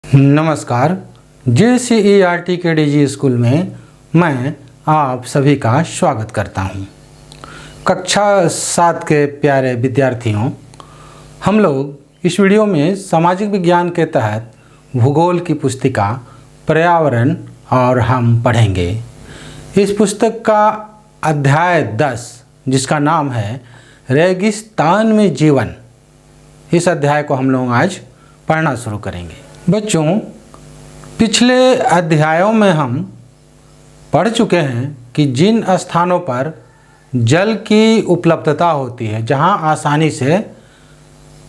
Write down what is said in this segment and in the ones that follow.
नमस्कार। JCERT के DG school में मैं आप सभी का स्वागत करता हूं। कक्षा 7 के प्यारे विद्यार्थियों, हम लोग इस वीडियो में सामाजिक विज्ञान के तहत भूगोल की पुस्तिका पर्यावरण और हम पढ़ेंगे। इस पुस्तक का अध्याय 10 जिसका नाम है रेगिस्तान में जीवन, इस अध्याय को हम लोग आज पढ़ना शुरू करेंगे। बच्चों, पिछले अध्यायों में हम पढ़ चुके हैं कि जिन स्थानों पर जल की उपलब्धता होती है, जहां आसानी से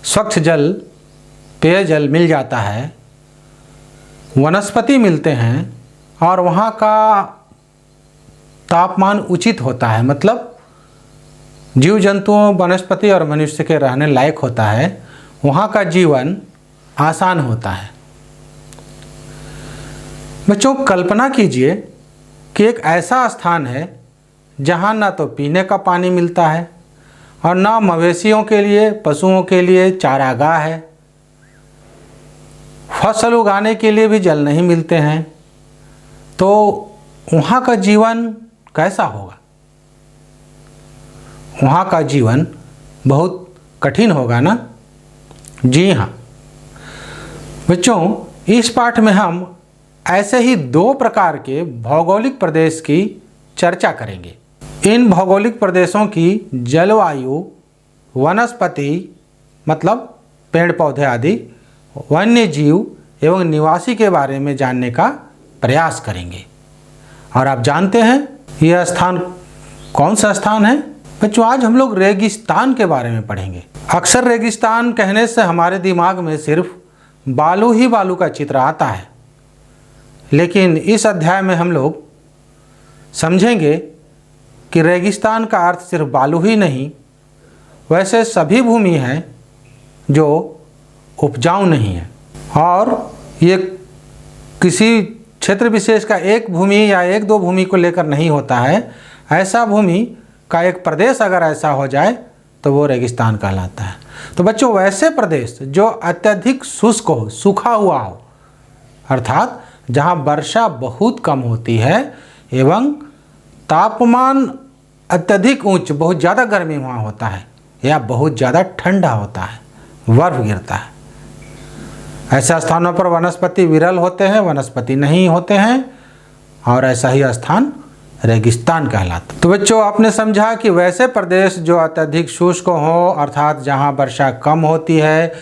स्वच्छ जल, पेयजल मिल जाता है, वनस्पति मिलते हैं और वहां का तापमान उचित होता है, मतलब जीव जंतुओं, वनस्पति और मनुष्य के रहने लायक होता है, वहाँ का जीवन आसान होता है। बच्चों, कल्पना कीजिए कि एक ऐसा स्थान है जहाँ ना तो पीने का पानी मिलता है और ना मवेशियों के लिए, पशुओं के लिए चारागाह है, फसल उगाने के लिए भी जल नहीं मिलते हैं, तो वहाँ का जीवन कैसा होगा? वहाँ का जीवन बहुत कठिन होगा ना? जी हाँ बच्चों, इस पाठ में हम ऐसे ही 2 प्रकार के भौगोलिक प्रदेश की चर्चा करेंगे। इन भौगोलिक प्रदेशों की जलवायु, वनस्पति मतलब पेड़ पौधे आदि, वन्य जीव एवं निवासी के बारे में जानने का प्रयास करेंगे। और आप जानते हैं यह स्थान कौन सा स्थान है? बच्चों, आज हम लोग रेगिस्तान के बारे में पढ़ेंगे। अक्सर रेगिस्तान कहने से हमारे दिमाग में सिर्फ बालू ही बालू का चित्र आता है, लेकिन इस अध्याय में हम लोग समझेंगे कि रेगिस्तान का अर्थ सिर्फ बालू ही नहीं, वैसे सभी भूमि हैं जो उपजाऊ नहीं है। और ये किसी क्षेत्र विशेष का एक भूमि या 1-2 भूमि को लेकर नहीं होता है। ऐसा भूमि का एक प्रदेश अगर ऐसा हो जाए तो वो रेगिस्तान कहलाता है। तो बच्चों, वैसे प्रदेश जो अत्यधिक शुष्क हो, सूखा हुआ हो, अर्थात जहाँ वर्षा बहुत कम होती है एवं तापमान अत्यधिक उच्च, बहुत ज़्यादा गर्मी वहाँ होता है या बहुत ज़्यादा ठंडा होता है, बर्फ गिरता है, ऐसे स्थानों पर वनस्पति विरल होते हैं, वनस्पति नहीं होते हैं, और ऐसा ही स्थान रेगिस्तान कहलाता है। तो बच्चों, आपने समझा कि वैसे प्रदेश जो अत्यधिक शुष्क हो, अर्थात जहाँ वर्षा कम होती है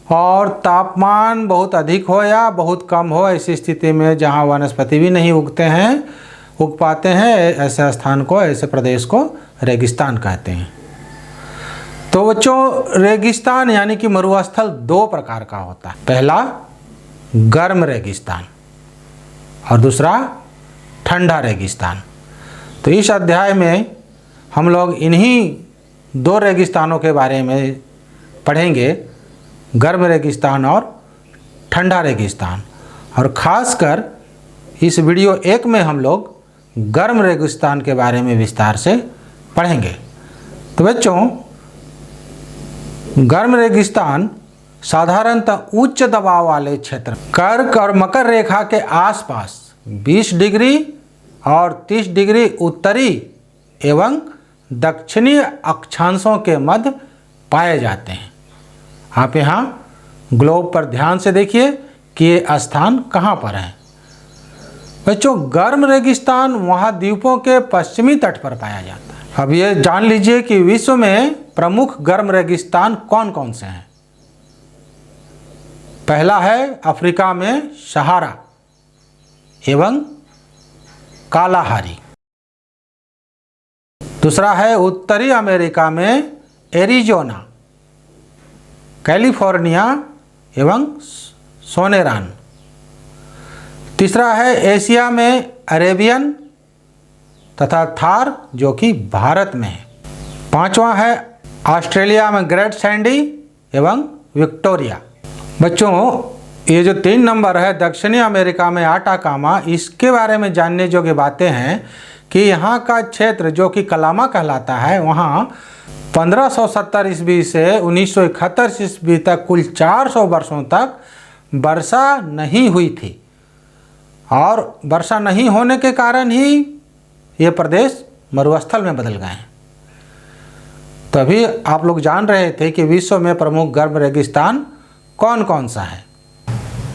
और तापमान बहुत अधिक हो या बहुत कम हो, ऐसी स्थिति में जहाँ वनस्पति भी नहीं उग पाते हैं, ऐसे स्थान को, ऐसे प्रदेश को रेगिस्तान कहते हैं। तो बच्चों, रेगिस्तान यानी कि मरुस्थल 2 प्रकार का होता है। पहला गर्म रेगिस्तान और दूसरा ठंडा रेगिस्तान। तो इस अध्याय में हम लोग इन्हीं 2 रेगिस्तानों के बारे में पढ़ेंगे, गर्म रेगिस्तान और ठंडा रेगिस्तान। और ख़ासकर इस वीडियो 1 में हम लोग गर्म रेगिस्तान के बारे में विस्तार से पढ़ेंगे। तो बच्चों, गर्म रेगिस्तान साधारणतः उच्च दबाव वाले क्षेत्र, कर्क और मकर रेखा के आसपास 20 डिग्री और 30 डिग्री उत्तरी एवं दक्षिणी अक्षांशों के मध्य पाए जाते हैं। आप यहाँ ग्लोब पर ध्यान से देखिए कि ये स्थान कहाँ पर है। बच्चों, गर्म रेगिस्तान महाद्वीपों के पश्चिमी तट पर पाया जाता है। अब ये जान लीजिए कि विश्व में प्रमुख गर्म रेगिस्तान कौन कौन से हैं। पहला है अफ्रीका में सहारा एवं कालाहारी। दूसरा है उत्तरी अमेरिका में एरिजोना, कैलिफोर्निया एवं सोनेरान। तीसरा है एशिया में अरेबियन तथा थार, जो कि भारत में है। 5वां है ऑस्ट्रेलिया में ग्रेट सैंडी एवं विक्टोरिया। बच्चों, ये जो 3 नंबर है दक्षिणी अमेरिका में आटाकामा, इसके बारे में जानने योग्य बातें हैं कि यहाँ का क्षेत्र जो कि कलामा कहलाता है, वहाँ 1570 ईस्वी से 1971 ईस्वी तक कुल 400 वर्षों तक वर्षा नहीं हुई थी, और वर्षा नहीं होने के कारण ही ये प्रदेश मरुस्थल में बदल गए हैं। तो अभी आप लोग जान रहे थे कि विश्व में प्रमुख गर्म रेगिस्तान कौन कौन सा है।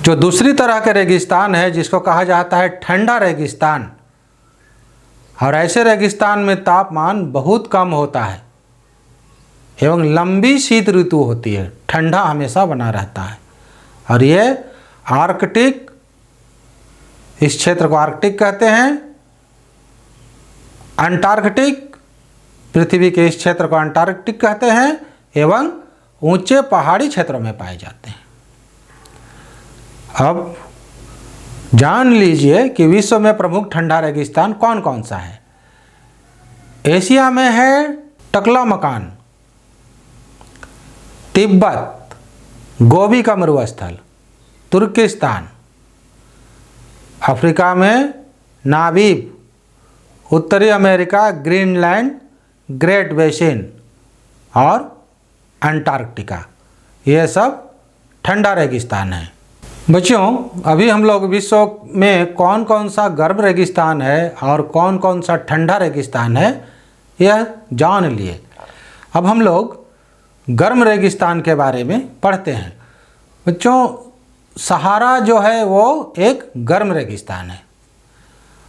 जो दूसरी तरह के रेगिस्तान है जिसको कहा जाता है ठंडा रेगिस्तान, और ऐसे रेगिस्तान में तापमान बहुत कम होता है एवं लंबी शीत ऋतु होती है, ठंडा हमेशा बना रहता है। और ये आर्कटिक, इस क्षेत्र को आर्कटिक कहते हैं। अंटार्कटिक, पृथ्वी के इस क्षेत्र को अंटार्कटिक कहते हैं, एवं ऊंचे पहाड़ी क्षेत्रों में पाए जाते हैं। अब जान लीजिए कि विश्व में प्रमुख ठंडा रेगिस्तान कौन कौन सा है। एशिया में है टकलामकान, तिब्बत, गोबी का मरुस्थल, तुर्किस्तान। अफ्रीका में नामीब, उत्तरी अमेरिका ग्रीनलैंड, ग्रेट बेसिन और अंटार्कटिका, ये सब ठंडा रेगिस्तान है। बच्चों, अभी हम लोग विश्व में कौन कौन सा गर्म रेगिस्तान है और कौन कौन सा ठंडा रेगिस्तान है यह जान लिए। अब हम लोग गर्म रेगिस्तान के बारे में पढ़ते हैं। बच्चों, सहारा जो है वो एक गर्म रेगिस्तान है।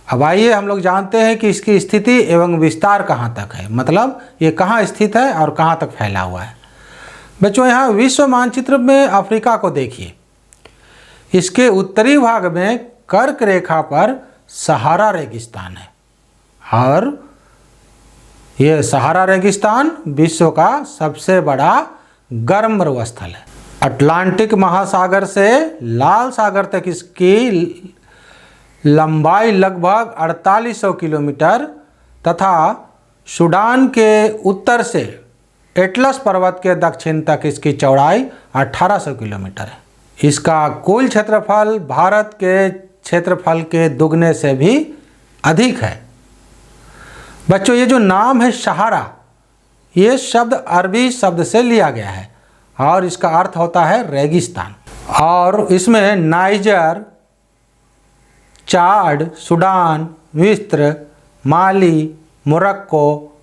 अब आइए हम लोग जानते हैं कि इसकी स्थिति एवं विस्तार कहाँ तक है, मतलब ये कहाँ स्थित है और कहाँ तक फैला हुआ है। बच्चों, यहाँ विश्व मानचित्र में अफ्रीका को देखिए। इसके उत्तरी भाग में कर्क रेखा पर सहारा रेगिस्तान है, और ये सहारा रेगिस्तान विश्व का सबसे बड़ा गर्म मरुस्थल है। अटलांटिक महासागर से लाल सागर तक इसकी लंबाई लगभग 4800 किलोमीटर तथा सूडान के उत्तर से एटलस पर्वत के दक्षिण तक इसकी चौड़ाई 1800 किलोमीटर है। इसका कुल क्षेत्रफल भारत के क्षेत्रफल के दुगने से भी अधिक है। बच्चों, ये जो नाम है सहारा, ये शब्द अरबी शब्द से लिया गया है और इसका अर्थ होता है रेगिस्तान। और इसमें नाइजर, चाड, सूडान, मिस्र, माली, मोरक्को,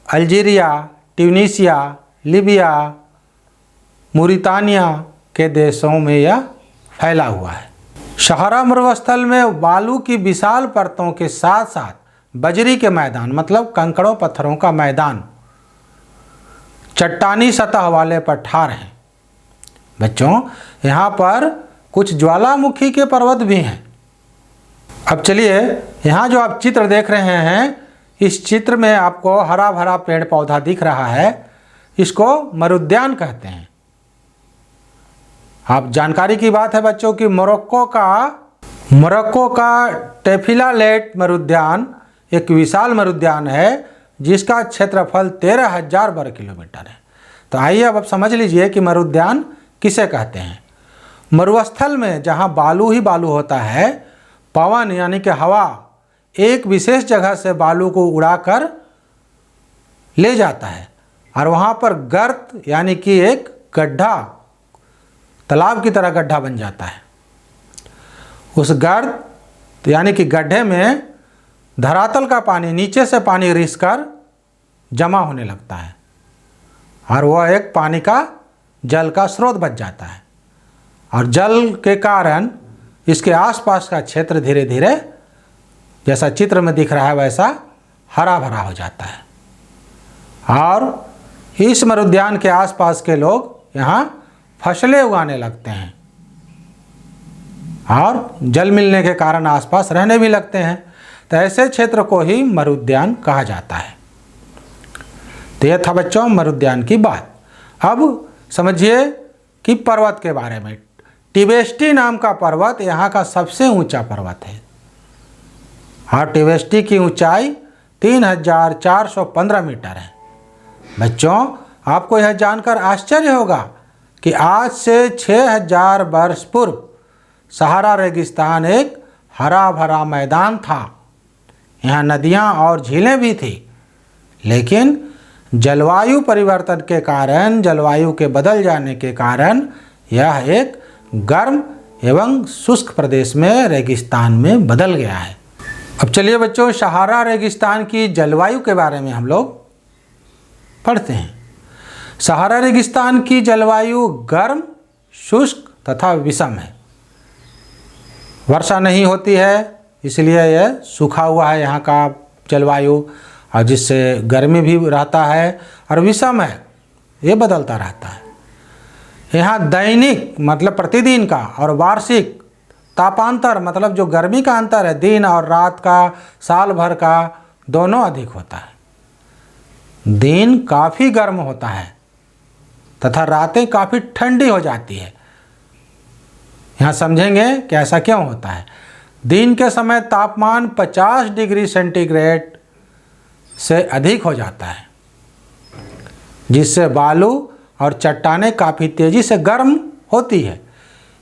अल्जीरिया, ट्यूनीसिया, लीबिया, मूरितानिया के देशों में यह फैला हुआ है। सहारा मरुस्थल में बालू की विशाल परतों के साथ साथ बजरी के मैदान, मतलब कंकड़ों पत्थरों का मैदान, चट्टानी सतह वाले पठार हैं। बच्चों, यहाँ पर कुछ ज्वालामुखी के पर्वत भी हैं। अब चलिए, यहाँ जो आप चित्र देख रहे हैं, इस चित्र में आपको हरा भरा पेड़ पौधा दिख रहा है, इसको मरुद्यान कहते हैं। आप जानकारी की बात है बच्चों कि मोरक्को का टेफिलालेट मरुद्यान एक विशाल मरुद्यान है जिसका क्षेत्रफल 13,000 वर्ग किलोमीटर है। तो आइए अब समझ लीजिए कि मरुद्यान किसे कहते हैं। मरुस्थल में जहाँ बालू ही बालू होता है, पवन यानी कि हवा एक विशेष जगह से बालू को उड़ाकर ले जाता है और वहाँ पर गर्त यानी कि एक गड्ढा, तालाब की तरह गड्ढा बन जाता है। उस गर्त यानी कि गड्ढे में धरातल का पानी, नीचे से पानी रिसकर जमा होने लगता है और वह एक पानी का, जल का स्रोत बच जाता है। और जल के कारण इसके आसपास का क्षेत्र धीरे धीरे, जैसा चित्र में दिख रहा है वैसा हरा भरा हो जाता है। और इस मरुद्यान के आसपास के लोग यहाँ फसलें उगाने लगते हैं और जल मिलने के कारण आसपास रहने भी लगते हैं। तो ऐसे क्षेत्र को ही मरुद्यान कहा जाता है। तो यह था बच्चों मरुद्यान की बात। अब समझिए कि पर्वत के बारे में। टिबेस्टी नाम का पर्वत यहाँ का सबसे ऊंचा पर्वत है और टिबेस्टी की ऊंचाई 3,415 मीटर है। बच्चों, आपको यह जानकर आश्चर्य होगा कि आज से 6,000 वर्ष पूर्व सहारा रेगिस्तान एक हरा भरा मैदान था। यहाँ नदियाँ और झीलें भी थी, लेकिन जलवायु परिवर्तन के कारण, जलवायु के बदल जाने के कारण यह एक गर्म एवं शुष्क प्रदेश में, रेगिस्तान में बदल गया है। अब चलिए बच्चों, सहारा रेगिस्तान की जलवायु के बारे में हम लोग पढ़ते हैं। सहारा रेगिस्तान की जलवायु गर्म, शुष्क तथा विषम है। वर्षा नहीं होती है, इसलिए यह सूखा हुआ है यहाँ का जलवायु, और जिससे गर्मी भी रहता है, और विषम है, ये बदलता रहता है। यहाँ दैनिक मतलब प्रतिदिन का और वार्षिक तापांतर मतलब जो गर्मी का अंतर है, दिन और रात का, साल भर का, दोनों अधिक होता है। दिन काफ़ी गर्म होता है तथा रातें काफ़ी ठंडी हो जाती है। यहाँ समझेंगे कि ऐसा क्यों होता है। दिन के समय तापमान 50 डिग्री सेंटीग्रेड से अधिक हो जाता है, जिससे बालू और चट्टानें काफ़ी तेज़ी से गर्म होती है।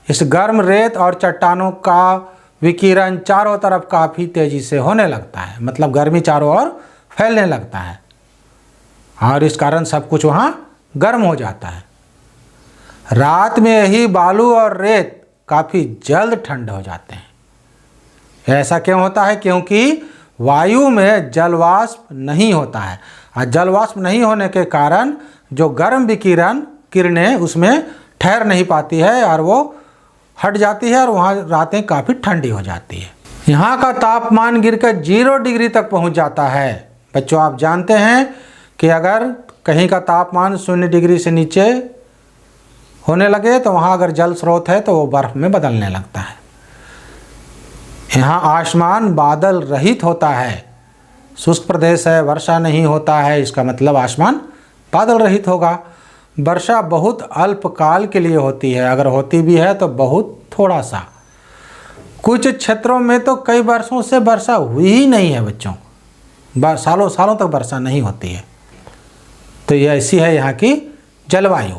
इस गर्म रेत और चट्टानों का विकिरण चारों तरफ काफ़ी तेज़ी से होने लगता है, मतलब गर्मी चारों ओर फैलने लगता है, और इस कारण सब कुछ वहाँ गर्म हो जाता है। रात में यही बालू और रेत काफ़ी जल्द ठंड हो जाते हैं। ऐसा क्यों होता है? क्योंकि वायु में जलवाष्प नहीं होता है, और जलवाष्प नहीं होने के कारण जो गर्म विकिरण किरणें उसमें ठहर नहीं पाती है और वो हट जाती है, और वहाँ रातें काफ़ी ठंडी हो जाती है। यहाँ का तापमान गिरकर 0 डिग्री तक पहुँच जाता है। बच्चों, आप जानते हैं कि अगर कहीं का तापमान 0 डिग्री से नीचे होने लगे तो वहाँ अगर जल स्रोत है तो वो बर्फ़ में बदलने लगता है। यहाँ आसमान बादल रहित होता है। शुष्क प्रदेश है, वर्षा नहीं होता है, इसका मतलब आसमान बादल रहित होगा। वर्षा बहुत अल्पकाल के लिए होती है, अगर होती भी है तो बहुत थोड़ा सा। कुछ क्षेत्रों में तो कई वर्षों से वर्षा हुई ही नहीं है बच्चों, सालों सालों तक वर्षा नहीं होती है। तो ये ऐसी है यहाँ की जलवायु।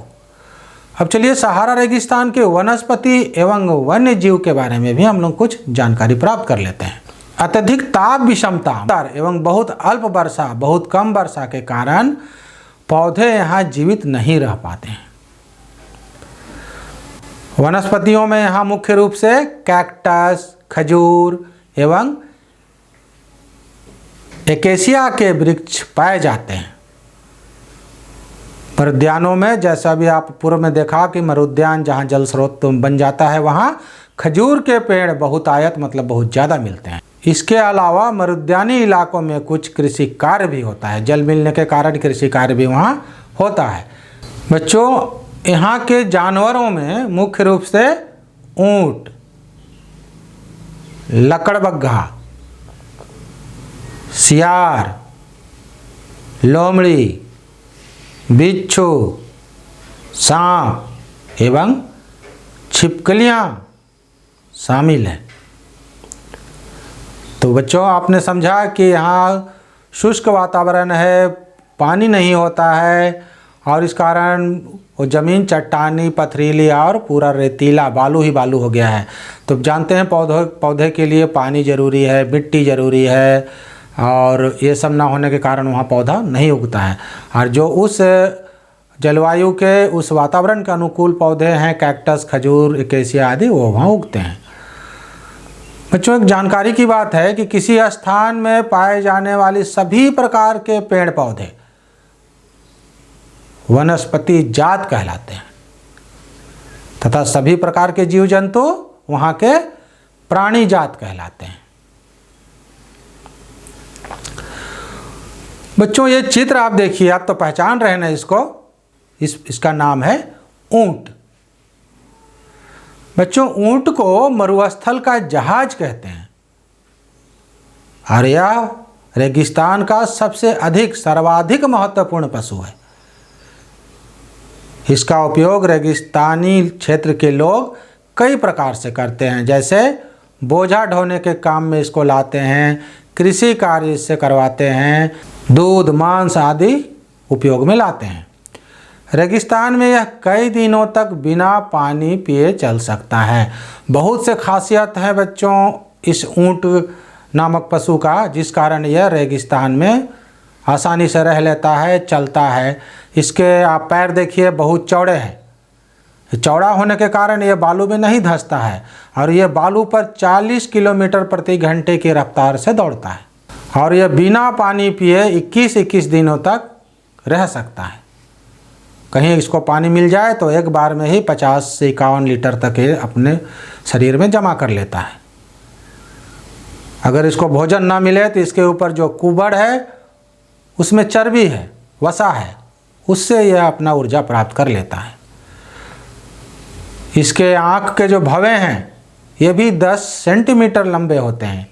अब चलिए, सहारा रेगिस्तान के वनस्पति एवं वन्य जीव के बारे में भी हम लोग कुछ जानकारी प्राप्त कर लेते हैं। अत्यधिक ताप विषमता एवं बहुत अल्प वर्षा, बहुत कम वर्षा के कारण पौधे यहाँ जीवित नहीं रह पाते हैं। वनस्पतियों में यहाँ मुख्य रूप से कैक्टस, खजूर एवं एकेसिया के वृक्ष पाए जाते हैं। मरुद्यानों में, जैसा भी आप पूर्व में देखा कि मरुद्यान जहाँ जल स्रोत बन जाता है, वहाँ खजूर के पेड़ बहुतायत मतलब बहुत ज़्यादा मिलते हैं। इसके अलावा मरुद्यानी इलाकों में कुछ कृषि कार्य भी होता है, जल मिलने के कारण कृषि कार्य भी वहाँ होता है। बच्चों, यहाँ के जानवरों में मुख्य रूप से ऊँट, लकड़बग्घा, सियार, लोमड़ी, बिच्छू, सांप एवं छिपकलियाँ शामिल हैं। तो बच्चों, आपने समझा कि यहाँ शुष्क वातावरण है, पानी नहीं होता है, और इस कारण वो ज़मीन चट्टानी, पथरीली और पूरा रेतीला, बालू ही बालू हो गया है। तो जानते हैं पौधे के लिए पानी ज़रूरी है, मिट्टी ज़रूरी है, और ये सब ना होने के कारण वहाँ पौधा नहीं उगता है। और जो उस जलवायु के, उस वातावरण के अनुकूल पौधे हैं, कैक्टस, खजूर, एकेसिया आदि, वो वहाँ उगते हैं। बच्चों, एक जानकारी की बात है कि किसी स्थान में पाए जाने वाली सभी प्रकार के पेड़ पौधे वनस्पति जात कहलाते हैं, तथा सभी प्रकार के जीव जंतु वहाँ के प्राणी जात कहलाते हैं। बच्चों, ये चित्र आप देखिए, आप तो पहचान रहे हैं ना इसको, इसका नाम है ऊंट। बच्चों, ऊंट को मरुस्थल का जहाज कहते हैं, और यह रेगिस्तान का सबसे सर्वाधिक महत्वपूर्ण पशु है। इसका उपयोग रेगिस्तानी क्षेत्र के लोग कई प्रकार से करते हैं, जैसे बोझा ढोने के काम में इसको लाते हैं, कृषि कार्य इससे करवाते हैं, दूध, मांस आदि उपयोग में लाते हैं। रेगिस्तान में यह कई दिनों तक बिना पानी पिए चल सकता है। बहुत से खासियत हैं बच्चों इस ऊँट नामक पशु का, जिस कारण यह रेगिस्तान में आसानी से रह लेता है, चलता है। इसके आप पैर देखिए बहुत चौड़े हैं। चौड़ा होने के कारण ये बालू में नहीं धंसता है और ये बालू पर 40 किलोमीटर प्रति घंटे की रफ्तार से दौड़ता है और यह बिना पानी पिए 21-21 दिनों तक रह सकता है। कहीं इसको पानी मिल जाए तो एक बार में ही 50 से 51 लीटर तक ये अपने शरीर में जमा कर लेता है। अगर इसको भोजन ना मिले तो इसके ऊपर जो कुबड़ है उसमें चर्बी है, वसा है, उससे यह अपना ऊर्जा प्राप्त कर लेता है। इसके आँख के जो भवें हैं ये भी 10 सेंटीमीटर लंबे होते हैं।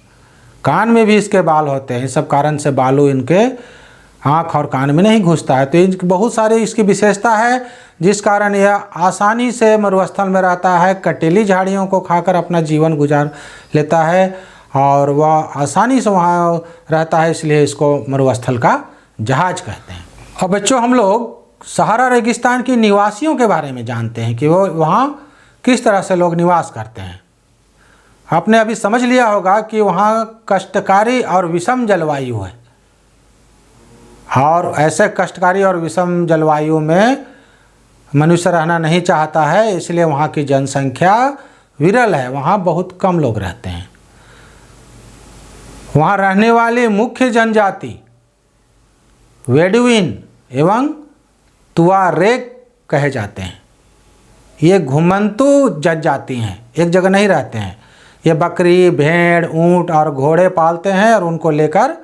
कान में भी इसके बाल होते हैं। इस सब कारण से बालू इनके आँख और कान में नहीं घुसता है। तो इनकी बहुत सारी इसकी विशेषता है, जिस कारण यह आसानी से मरुस्थल में रहता है, कटीली झाड़ियों को खाकर अपना जीवन गुजार लेता है और वह आसानी से वहाँ रहता है, इसलिए इसको मरुस्थल का जहाज कहते हैं। और बच्चों, हम लोग सहारा रेगिस्तान के निवासियों के बारे में जानते हैं कि वो वहाँ किस तरह से लोग निवास करते हैं। आपने अभी समझ लिया होगा कि वहाँ कष्टकारी और विषम जलवायु है और ऐसे कष्टकारी और विषम जलवायु में मनुष्य रहना नहीं चाहता है, इसलिए वहाँ की जनसंख्या विरल है। वहाँ बहुत कम लोग रहते हैं। वहाँ रहने वाली मुख्य जनजाति बेडुइन एवं तुआरेग कहे जाते हैं। ये घुमंतू जनजाति हैं, एक जगह नहीं रहते हैं। ये बकरी, भेड़, ऊंट और घोड़े पालते हैं और उनको लेकर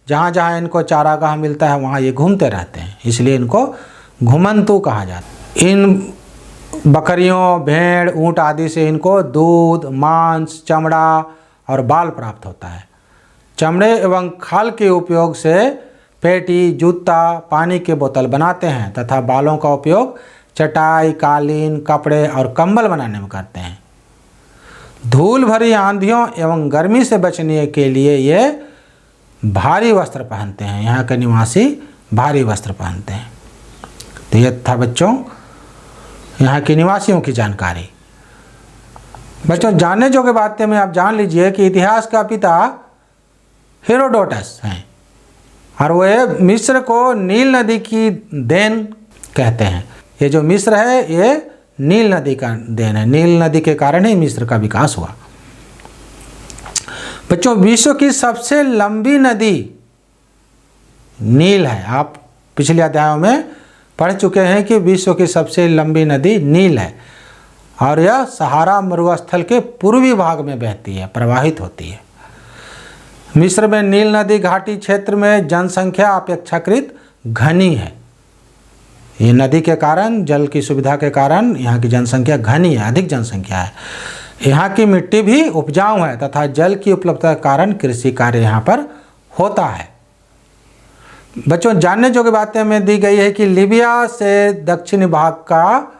जहाँ जहाँ इनको चारागाह मिलता है वहाँ ये घूमते रहते हैं, इसलिए इनको घुमंतू कहा जाता है। इन बकरियों, भेड़, ऊंट आदि से इनको दूध, मांस, चमड़ा और बाल प्राप्त होता है। चमड़े एवं खाल के उपयोग से पेटी, जूता, पानी की बोतल बनाते हैं तथा बालों का उपयोग चटाई, कालीन, कपड़े और कंबल बनाने में करते हैं। धूल भरी आंधियों एवं गर्मी से बचने के लिए ये भारी वस्त्र पहनते हैं। यहाँ के निवासी भारी वस्त्र पहनते हैं। तो ये था बच्चों यहाँ के निवासियों की जानकारी। बच्चों, जानने जोगे बातें में आप जान लीजिए कि इतिहास का पिता हेरोडोटस हैं और वे मिस्र को नील नदी की देन कहते हैं। ये जो मिस्र है ये नील नदी का देन है। नील नदी के कारण ही मिस्र का विकास हुआ। बच्चों, विश्व की सबसे लंबी नदी नील है। आप पिछले अध्यायों में पढ़ चुके हैं कि विश्व की सबसे लंबी नदी नील है और यह सहारा मरुस्थल के पूर्वी भाग में बहती है, प्रवाहित होती है। मिस्र में नील नदी घाटी क्षेत्र में जनसंख्या अपेक्षाकृत घनी है। ये नदी के कारण, जल की सुविधा के कारण यहाँ की जनसंख्या घनी है, अधिक जनसंख्या है। यहाँ की मिट्टी भी उपजाऊ है तथा जल की उपलब्धता के कारण कृषि कार्य यहाँ पर होता है। बच्चों, जानने जोगी बातें में दी गई है कि लीबिया से दक्षिणी भाग का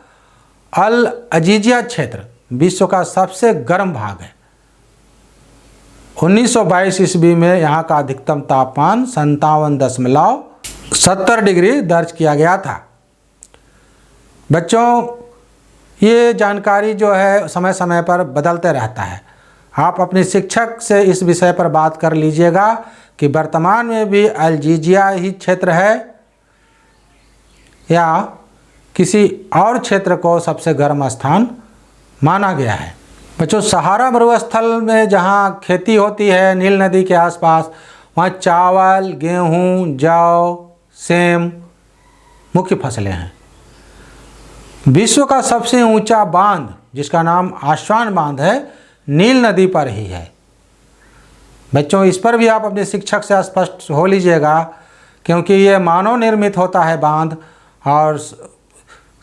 अल अजीजिया क्षेत्र विश्व का सबसे गर्म भाग है। 1922 ईस्वी में यहाँ का अधिकतम तापमान 57.70 डिग्री दर्ज किया गया था। बच्चों, ये जानकारी जो है समय समय पर बदलते रहता है। आप अपने शिक्षक से इस विषय पर बात कर लीजिएगा कि वर्तमान में भी अल्जीजिया ही क्षेत्र है या किसी और क्षेत्र को सबसे गर्म स्थान माना गया है। बच्चों, सहारा मरुस्थल में जहाँ खेती होती है नील नदी के आसपास, वहाँ चावल, गेहूँ, जौ, सेम मुख्य फसलें हैं। विश्व का सबसे ऊंचा बांध, जिसका नाम आस्वान बांध है, नील नदी पर ही है। बच्चों, इस पर भी आप अपने शिक्षक से स्पष्ट हो लीजिएगा, क्योंकि ये मानव निर्मित होता है बांध और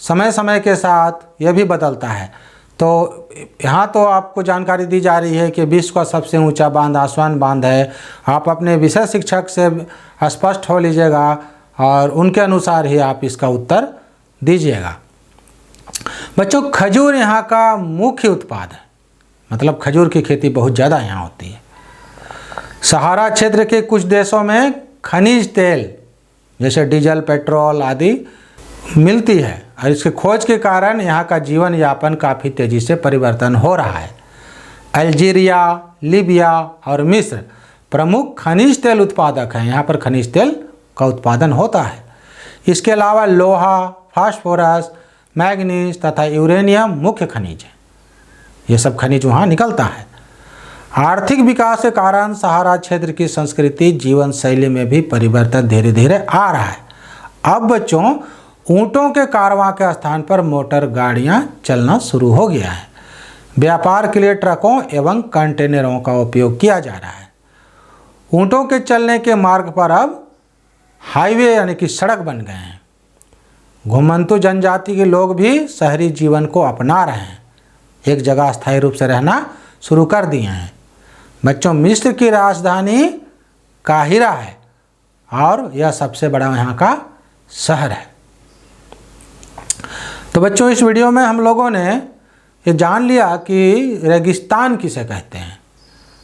समय समय के साथ यह भी बदलता है। तो यहाँ तो आपको जानकारी दी जा रही है कि विश्व का सबसे ऊंचा बांध आस्वान बांध है। आप अपने विषय शिक्षक से स्पष्ट हो लीजिएगा और उनके अनुसार ही आप इसका उत्तर दीजिएगा। बच्चों, खजूर यहाँ का मुख्य उत्पाद है, मतलब खजूर की खेती बहुत ज़्यादा यहाँ होती है। सहारा क्षेत्र के कुछ देशों में खनिज तेल जैसे डीजल, पेट्रोल आदि मिलती है और इसके खोज के कारण यहाँ का जीवन यापन काफ़ी तेज़ी से परिवर्तन हो रहा है। अल्जीरिया, लीबिया और मिस्र प्रमुख खनिज तेल उत्पादक हैं। यहाँ पर खनिज तेल का उत्पादन होता है। इसके अलावा लोहा, फास्फोरस, मैग्नीज तथा यूरेनियम मुख्य खनिज हैं। ये सब खनिज वहाँ निकलता है। आर्थिक विकास के कारण सहारा क्षेत्र की संस्कृति जीवन शैली में भी परिवर्तन धीरे धीरे आ रहा है। अब बच्चों ऊँटों के कारवां के स्थान पर मोटर गाड़ियाँ चलना शुरू हो गया है। व्यापार के लिए ट्रकों एवं कंटेनरों का उपयोग किया जा रहा है। ऊँटों के चलने के मार्ग पर अब हाईवे यानी कि सड़क बन गए हैं। घुमंतु जनजाति के लोग भी शहरी जीवन को अपना रहे हैं, एक जगह स्थायी रूप से रहना शुरू कर दिए हैं। बच्चों मिस्र की राजधानी काहिरा है और यह सबसे बड़ा यहाँ का शहर है। तो बच्चों इस वीडियो में हम लोगों ने ये जान लिया कि रेगिस्तान किसे कहते हैं,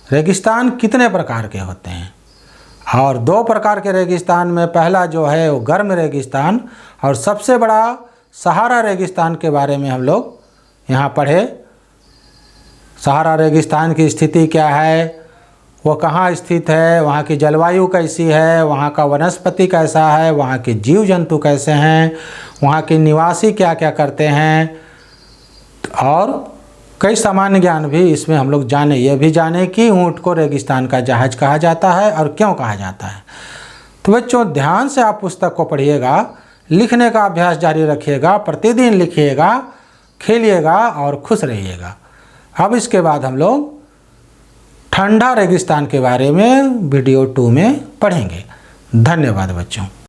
रेगिस्तान कितने प्रकार के होते हैं, और 2 प्रकार के रेगिस्तान में पहला जो है वो गर्म रेगिस्तान और सबसे बड़ा सहारा रेगिस्तान के बारे में हम लोग यहाँ पढ़े। सहारा रेगिस्तान की स्थिति क्या है, वो कहाँ स्थित है, वहाँ की जलवायु कैसी है, वहाँ का वनस्पति कैसा है, वहाँ के जीव जंतु कैसे हैं, वहाँ के निवासी क्या क्या करते हैं, और कई सामान्य ज्ञान भी इसमें हम लोग जाने। ये भी जाने कि ऊँट को रेगिस्तान का जहाज कहा जाता है और क्यों कहा जाता है। तो बच्चों ध्यान से आप पुस्तक को पढ़िएगा, लिखने का अभ्यास जारी रखिएगा, प्रतिदिन लिखिएगा, खेलिएगा और खुश रहिएगा। अब इसके बाद हम लोग ठंडा रेगिस्तान के बारे में वीडियो 2 में पढ़ेंगे। धन्यवाद बच्चों।